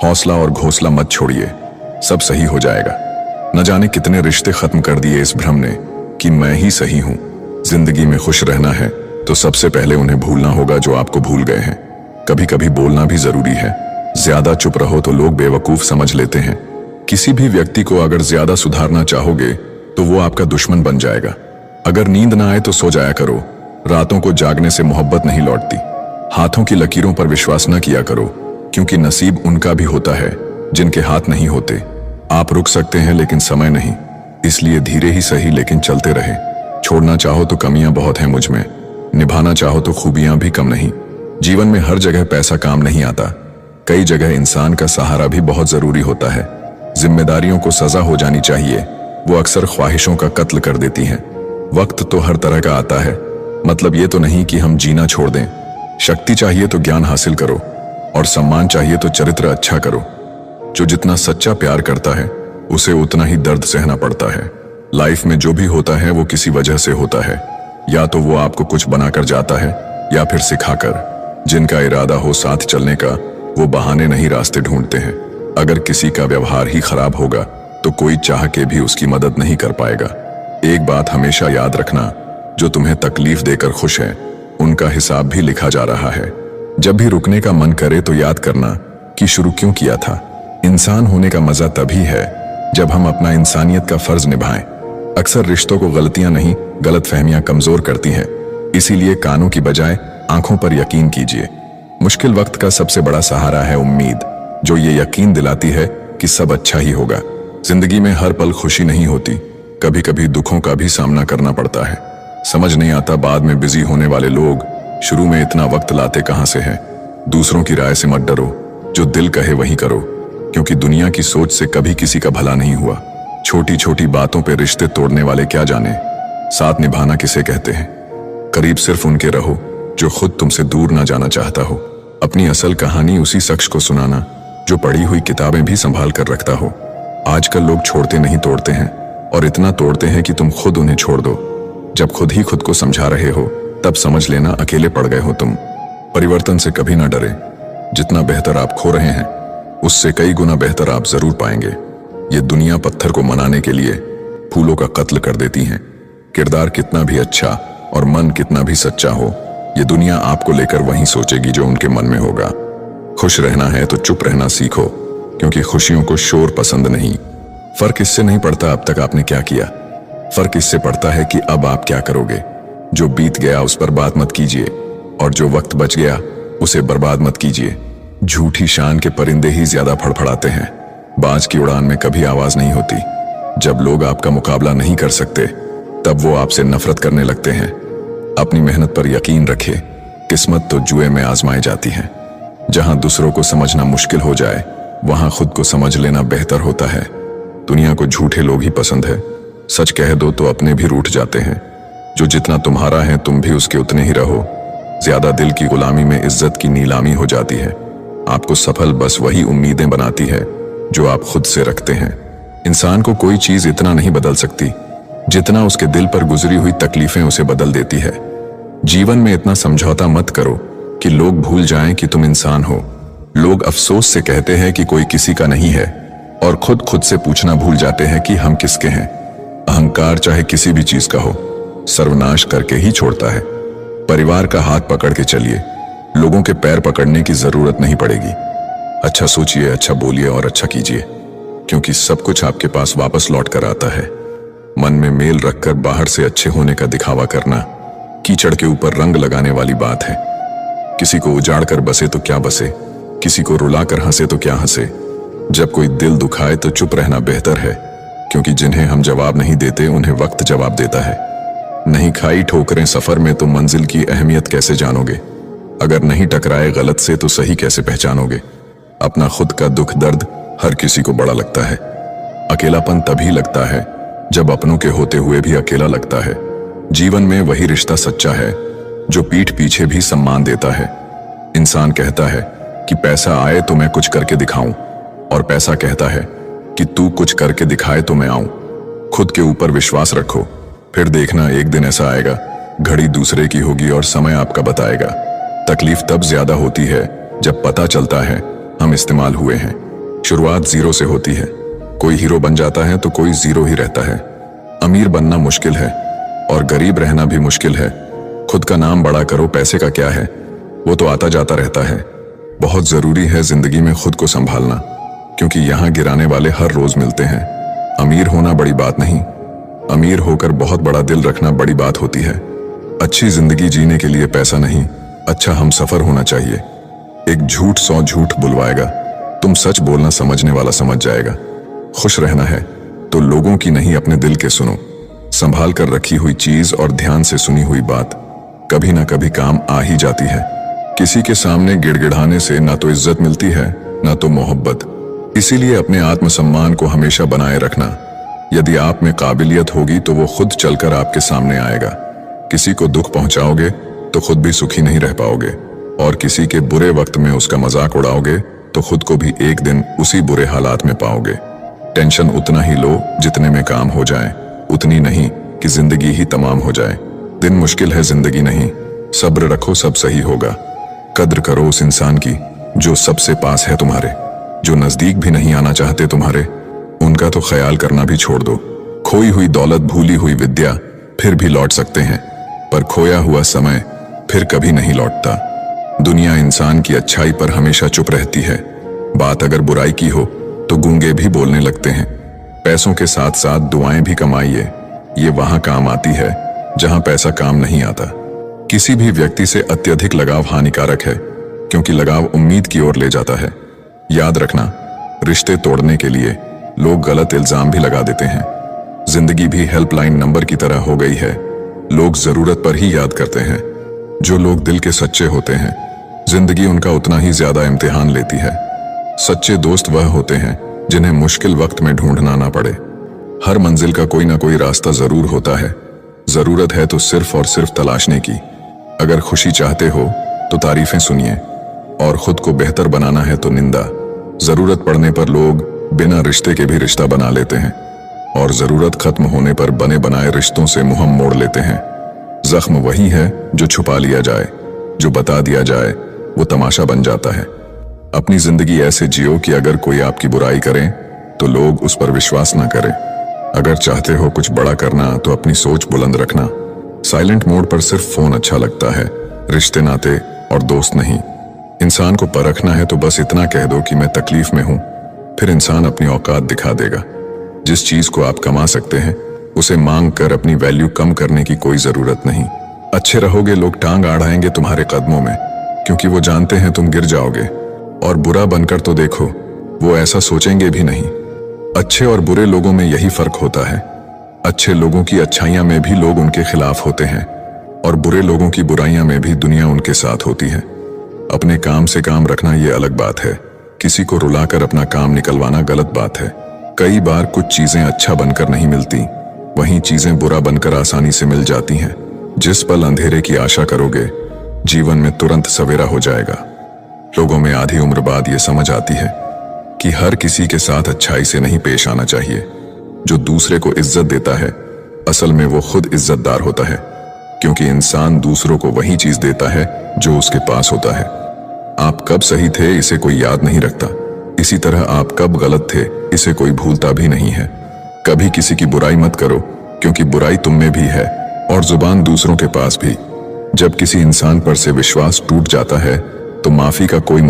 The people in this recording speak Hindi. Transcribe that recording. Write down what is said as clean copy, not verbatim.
हौसला और घोंसला मत छोड़िए, सब सही हो जाएगा। न जाने कितने रिश्ते खत्म कर दिए इस भ्रम ने कि मैं ही सही हूं। जिंदगी में खुश रहना है तो सबसे पहले उन्हें भूलना होगा जो आपको भूल गए हैं। कभी कभी बोलना भी जरूरी है। ज्यादा चुप रहो तो लोग बेवकूफ समझ लेते हैं। किसी भी व्यक्ति को अगर ज्यादा सुधारना चाहोगे तो वो आपका दुश्मन बन जाएगा। अगर नींद ना आए तो सो जाया करो। रातों को जागने से मोहब्बत नहीं लौटती। हाथों की लकीरों पर विश्वास न किया करो, क्योंकि नसीब उनका भी होता है जिनके हाथ नहीं होते। आप रुक सकते हैं लेकिन समय नहीं, इसलिए धीरे ही सही लेकिन चलते रहे। छोड़ना चाहो तो कमियां बहुत हैं मुझ में, निभाना चाहो तो खूबियां भी कम नहीं। जीवन में हर जगह पैसा काम नहीं आता, कई जगह इंसान का सहारा भी बहुत जरूरी होता है। जिम्मेदारियों को सजा हो जानी चाहिए, वो अक्सर ख्वाहिशों का कत्ल कर देती हैं। वक्त तो हर तरह का आता है, मतलब ये तो नहीं कि हम जीना छोड़ दें। शक्ति चाहिए तो ज्ञान हासिल करो, और सम्मान चाहिए तो चरित्र अच्छा करो। जो जितना सच्चा प्यार करता है उसे उतना ही दर्द सहना पड़ता है। लाइफ में जो भी होता है वो किसी वजह से होता है, या तो वो आपको कुछ बनाकर जाता है या फिर सिखाकर। जिनका इरादा हो साथ चलने का वो बहाने नहीं रास्ते ढूंढते हैं। अगर किसी का व्यवहार ही खराब होगा तो कोई चाह के भी उसकी मदद नहीं कर पाएगा। एक बात हमेशा याद रखना, जो तुम्हें तकलीफ देकर खुश है उनका हिसाब भी लिखा जा रहा है। जब भी रुकने का मन करे तो याद करना कि शुरू क्यों किया था। इंसान होने का मजा तभी है जब हम अपना इंसानियत का फर्ज निभाएं। अक्सर रिश्तों को गलतियां नहीं, गलतफहमियां कमजोर करती हैं। इसीलिए कानों की बजाय आंखों पर यकीन कीजिए। मुश्किल वक्त का सबसे बड़ा सहारा है उम्मीद, जो ये यकीन दिलाती है कि सब अच्छा ही होगा। जिंदगी में हर पल खुशी नहीं होती, कभी कभी दुखों का भी सामना करना पड़ता है। समझ नहीं आता बाद में बिजी होने वाले लोग शुरू में इतना वक्त लाते कहां से हैं। दूसरों की राय से मत डरो, जो दिल कहे वही करो, क्योंकि दुनिया की सोच से कभी किसी का भला नहीं हुआ। छोटी छोटी बातों पे रिश्ते तोड़ने वाले क्या जाने साथ निभाना किसे कहते हैं। करीब सिर्फ उनके रहो जो खुद तुमसे दूर ना जाना चाहता हो। अपनी असल कहानी उसी शख्स को सुनाना जो पढ़ी हुई किताबें भी संभाल कर रखता हो। आजकल लोग छोड़ते नहीं तोड़ते हैं, और इतना तोड़ते हैं कि तुम खुद उन्हें छोड़ दो। जब खुद ही खुद को समझा रहे हो तब समझ लेना अकेले पड़ गए हो तुम। परिवर्तन से कभी ना डरे। जितना बेहतर आप खो रहे हैं उससे कई गुना बेहतर आप जरूर पाएंगे। ये दुनिया पत्थर को मनाने के लिए फूलों का कत्ल कर देती है। किरदार कितना भी अच्छा और मन कितना भी सच्चा हो, ये दुनिया आपको लेकर वही सोचेगी जो उनके मन में होगा। खुश रहना है तो चुप रहना सीखो, क्योंकि खुशियों को शोर पसंद नहीं। फर्क इससे नहीं पड़ता अब तक आपने क्या किया, फर्क इससे पड़ता है कि अब आप क्या करोगे। जो बीत गया उस पर बात मत कीजिए, और जो वक्त बच गया उसे बर्बाद मत कीजिए। झूठी शान के परिंदे ही ज्यादा फड़फड़ाते हैं, बाज की उड़ान में कभी आवाज नहीं होती। जब लोग आपका मुकाबला नहीं कर सकते तब वो आपसे नफरत करने लगते हैं। अपनी मेहनत पर यकीन रखें, किस्मत तो जुए में आजमाई जाती है। जहां दूसरों को समझना मुश्किल हो जाए वहां खुद को समझ लेना बेहतर होता है। दुनिया को झूठे लोग ही पसंद है, सच कह दो तो अपने भी रूठ जाते हैं। जो जितना तुम्हारा है तुम भी उसके उतने ही रहो। ज्यादा दिल की गुलामी में इज्जत की नीलामी हो जाती है। आपको सफल बस वही उम्मीदें बनाती है जो आप खुद से रखते हैं। इंसान को कोई चीज इतना नहीं बदल सकती जितना उसके दिल पर गुजरी हुई तकलीफें उसे बदल देती है। जीवन में इतना समझौता मत करो कि लोग भूल जाएं कि तुम इंसान हो। लोग अफसोस से कहते हैं कि कोई किसी का नहीं है, और खुद से पूछना भूल जाते हैं कि हम किसके हैं। अहंकार चाहे किसी भी चीज का हो, सर्वनाश करके ही छोड़ता है। परिवार का हाथ पकड़ के चलिए, लोगों के पैर पकड़ने की जरूरत नहीं पड़ेगी। अच्छा सोचिए, अच्छा बोलिए और अच्छा कीजिए, क्योंकि सब कुछ आपके पास वापस लौट कर आता है। मन में मेल रखकर बाहर से अच्छे होने का दिखावा करना कीचड़ के ऊपर रंग लगाने वाली बात है। किसी को उजाड़ कर बसे तो क्या बसे, किसी को रुला कर हंसे तो क्या हंसे। जब कोई दिल दुखाए तो चुप रहना बेहतर है, क्योंकि जिन्हें हम जवाब नहीं देते उन्हें वक्त जवाब देता है। नहीं खाई ठोकरें सफर में तो मंजिल की अहमियत कैसे जानोगे। अगर नहीं टकराए गलत से तो सही कैसे पहचानोगे। अपना खुद का दुख दर्द हर किसी को बड़ा लगता है। अकेलापन तभी लगता है जब अपनों के होते हुए भी अकेला लगता है। जीवन में वही रिश्ता सच्चा है जो पीठ पीछे भी सम्मान देता है। इंसान कहता है कि पैसा आए तो मैं कुछ करके दिखाऊं, और पैसा कहता है कि तू कुछ करके दिखाए तो मैं आऊं। खुद के ऊपर विश्वास रखो, फिर देखना एक दिन ऐसा आएगा, घड़ी दूसरे की होगी और समय आपका बताएगा। तकलीफ तब ज्यादा होती है जब पता चलता है हम इस्तेमाल हुए हैं। शुरुआत जीरो से होती है। कोई हीरो बन जाता है तो कोई जीरो ही रहता है। अमीर बनना मुश्किल है और गरीब रहना भी मुश्किल है। खुद का नाम बड़ा करो, पैसे का क्या है, वो तो आता जाता रहता है। बहुत जरूरी है जिंदगी में खुद को संभालना, क्योंकि यहाँ गिराने वाले हर रोज मिलते हैं। अमीर होना बड़ी बात नहीं, अमीर होकर बहुत बड़ा दिल रखना बड़ी बात होती है। अच्छी जिंदगी जीने के लिए पैसा नहीं, अच्छा हमसफर होना चाहिए। एक झूठ 100 झूठ बुलवाएगा, तुम सच बोलना समझने वाला समझ जाएगा। खुश रहना है तो लोगों की नहीं, अपने दिल के सुनो। संभाल कर रखी हुई चीज और ध्यान से सुनी हुई बात कभी ना कभी काम आ ही जाती है। किसी के सामने गिड़गिड़ाने से ना तो इज्जत मिलती है ना तो मोहब्बत। इसीलिए अपने आत्मसम्मान को हमेशा बनाए रखना। यदि आप में काबिलियत होगी तो वो खुद चलकर आपके सामने आएगा। किसी को दुख पहुंचाओगे तो खुद भी सुखी नहीं रह पाओगे, और किसी के बुरे वक्त में उसका मजाक उड़ाओगे तो खुद को भी एक दिन उसी बुरे हालात में पाओगे। टेंशन उतना ही लो जितने में काम हो जाए, उतनी नहीं कि जिंदगी ही तमाम हो जाए। दिन मुश्किल है, जिंदगी नहीं। सब्र रखो, सब सही होगा। कद्र करो उस इंसान की जो सबसे पास है तुम्हारे। जो नजदीक भी नहीं आना चाहते तुम्हारे, उनका तो ख्याल करना भी छोड़ दो। खोई हुई दौलत, भूली हुई विद्या फिर भी लौट सकते हैं, पर खोया हुआ समय फिर कभी नहीं लौटता। दुनिया इंसान की अच्छाई पर हमेशा चुप रहती है। बात अगर बुराई की हो तो गूंगे भी बोलने लगते हैं। पैसों के साथ साथ दुआएं भी कमाइए, ये वहां काम आती है जहां पैसा काम नहीं आता। किसी भी व्यक्ति से अत्यधिक लगाव हानिकारक है, क्योंकि लगाव उम्मीद की ओर ले जाता है। याद रखना, रिश्ते तोड़ने के लिए लोग गलत इल्जाम भी लगा देते हैं। जिंदगी भी हेल्पलाइन नंबर की तरह हो गई है, लोग जरूरत पर ही याद करते हैं। जो लोग दिल के सच्चे होते हैं, जिंदगी उनका उतना ही ज्यादा इम्तिहान लेती है। सच्चे दोस्त वह होते हैं जिन्हें मुश्किल वक्त में ढूंढना ना पड़े। हर मंजिल का कोई ना कोई रास्ता जरूर होता है, जरूरत है तो सिर्फ और सिर्फ तलाशने की। अगर खुशी चाहते हो तो तारीफें सुनिए, और खुद को बेहतर बनाना है तो निंदा। जरूरत पड़ने पर लोग बिना रिश्ते के भी रिश्ता बना लेते हैं, और जरूरत खत्म होने पर बने बनाए रिश्तों से मुंह मोड़ लेते हैं। जख्म वही है जो छुपा लिया जाए, जो बता दिया जाए वो तमाशा बन जाता है। अपनी जिंदगी ऐसे जियो कि अगर कोई आपकी बुराई करे तो लोग उस पर विश्वास ना करें। अगर चाहते हो कुछ बड़ा करना तो अपनी सोच बुलंद रखना। साइलेंट मोड पर सिर्फ फोन अच्छा लगता है, रिश्ते नाते और दोस्त नहीं। इंसान को परखना है तो बस इतना कह दो कि मैं तकलीफ में हूं, फिर इंसान अपनी औकात दिखा देगा। जिस चीज को आप कमा सकते हैं उसे मांग कर अपनी वैल्यू कम करने की कोई जरूरत नहीं। अच्छे रहोगे, लोग टांग अड़ाएंगे तुम्हारे कदमों में, क्योंकि वो जानते हैं तुम गिर जाओगे। और बुरा बनकर तो देखो, वो ऐसा सोचेंगे भी नहीं। अच्छे और बुरे लोगों में यही फर्क होता है। अच्छे लोगों की अच्छाइयां में भी लोग उनके खिलाफ होते हैं, और बुरे लोगों की बुराइयां में भी दुनिया उनके साथ होती है। अपने काम से काम रखना ये अलग बात है, किसी को रुलाकर अपना काम निकलवाना गलत बात है। कई बार कुछ चीजें अच्छा बनकर नहीं मिलती, वहीं चीजें बुरा बनकर आसानी से मिल जाती हैं। जिस पल अंधेरे की आशा करोगे, जीवन में तुरंत सवेरा हो जाएगा। लोगों में आधी उम्र बाद ये समझ आती है कि हर किसी के साथ अच्छाई से नहीं पेश आना चाहिए। जो दूसरे को इज्जत देता है, असल में वो खुद इज्जतदार होता है, क्योंकि इंसान दूसरों को वही चीज देता है जो उसके पास होता है। आप कब सही थे इसे कोई याद नहीं रखता, इसी तरह आप कब गलत थे इसे कोई भूलता भी नहीं है। कभी किसी की बुराई मत करो, क्योंकि बुराई तुम में भी है और जुबान दूसरों के पास भी। जब किसी इंसान पर से विश्वास टूट जाता है तो माफी का कोई